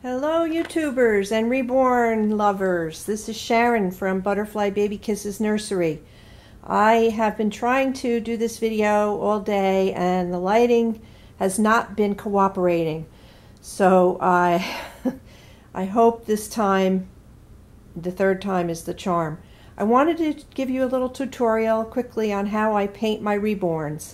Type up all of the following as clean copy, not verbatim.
Hello YouTubers and Reborn lovers. This is Sharon from Butterfly Baby Kisses Nursery. I have been trying to do this video all day and the lighting has not been cooperating. So I hope this time, the third time is the charm. I wanted to give you a little tutorial quickly on how I paint my Reborns.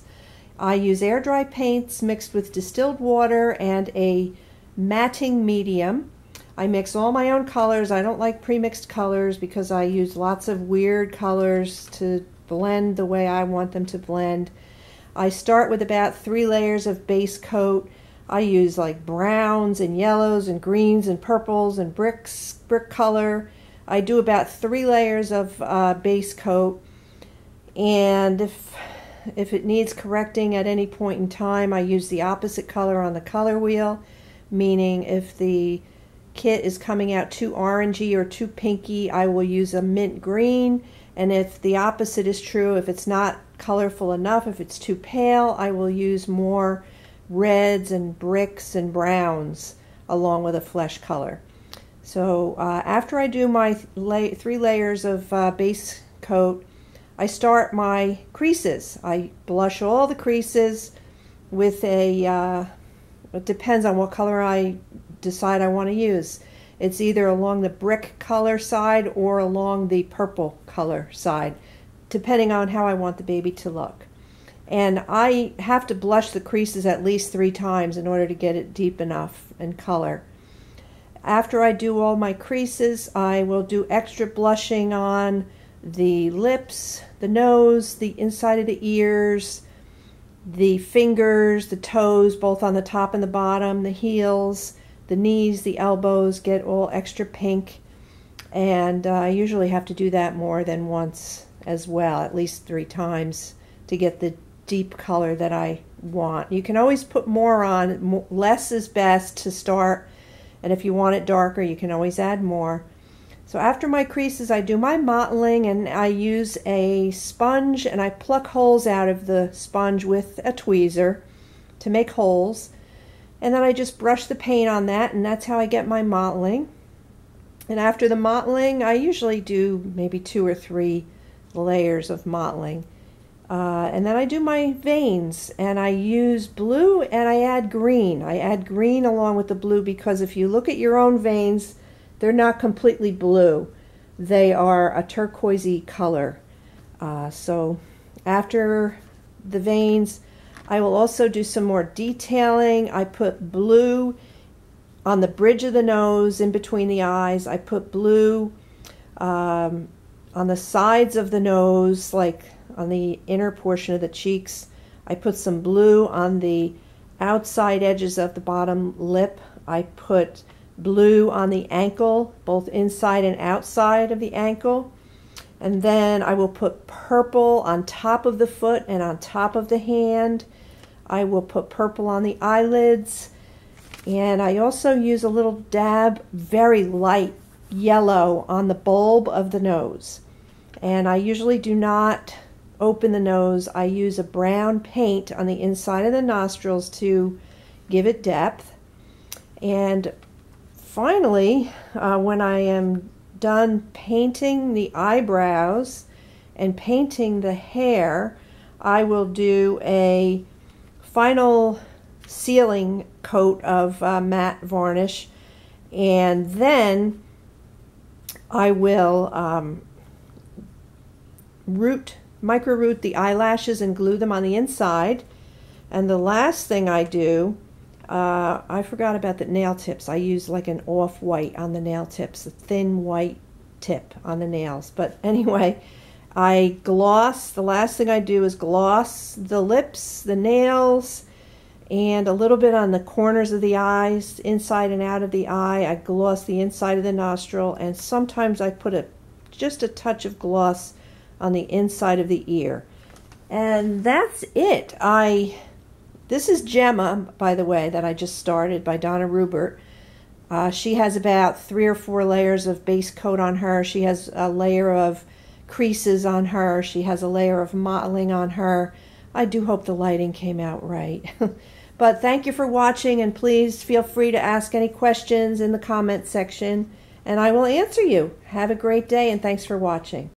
I use air dry paints mixed with distilled water and a matting medium. I mix all my own colors. I don't like pre-mixed colors because I use lots of weird colors to blend the way I want them to blend. I start with about 3 layers of base coat. I use like browns and yellows and greens and purples and brick color. I do about 3 layers of base coat, and if it needs correcting at any point in time, I use the opposite color on the color wheel. Meaning if the kit is coming out too orangey or too pinky, I will use a mint green. And if the opposite is true, if it's not colorful enough, if it's too pale, I will use more reds and bricks and browns along with a flesh color. So after I do my 3 layers of base coat, I start my creases. I blush all the creases with a it depends on what color I decide I want to use. It's either along the brick color side or along the purple color side, depending on how I want the baby to look. And I have to blush the creases at least 3 times in order to get it deep enough in color. After I do all my creases, I will do extra blushing on the lips, the nose, the inside of the ears, the fingers, the toes, both on the top and the bottom, the heels, the knees, the elbows get all extra pink. And I usually have to do that more than once as well, at least 3 times to get the deep color that I want. You can always put more on. Less is best to start, and if you want it darker, you can always add more. So after my creases, I do my mottling, and I use a sponge and I pluck holes out of the sponge with a tweezer to make holes. And then I just brush the paint on that, and that's how I get my mottling. And after the mottling, I usually do maybe 2 or 3 layers of mottling. And then I do my veins, and I use blue and I add green. I add green along with the blue because if you look at your own veins, they're not completely blue. They are a turquoisey color. So after the veins, I will also do some more detailing. I put blue on the bridge of the nose, in between the eyes. I put blue on the sides of the nose, like on the inner portion of the cheeks. I put some blue on the outside edges of the bottom lip. I put blue on the ankle, both inside and outside of the ankle. And then I will put purple on top of the foot and on top of the hand. I will put purple on the eyelids. And I also use a little dab, very light yellow, on the bulb of the nose. And I usually do not open the nose. I use a brown paint on the inside of the nostrils to give it depth. And finally, when I am done painting the eyebrows and painting the hair, I will do a final sealing coat of matte varnish, and then I will micro root the eyelashes and glue them on the inside. And the last thing I do, I forgot about the nail tips. I use like an off-white on the nail tips, a thin white tip on the nails. But anyway, I gloss. The last thing I do is gloss the lips, the nails, and a little bit on the corners of the eyes, inside and out of the eye. I gloss the inside of the nostril, and sometimes I put just a touch of gloss on the inside of the ear. And that's it. This is Gemma, by the way, that I just started, by Donna Rubert. She has about 3 or 4 layers of base coat on her. She has a layer of creases on her. She has a layer of mottling on her. I do hope the lighting came out right. But thank you for watching, and please feel free to ask any questions in the comment section, and I will answer you. Have a great day, and thanks for watching.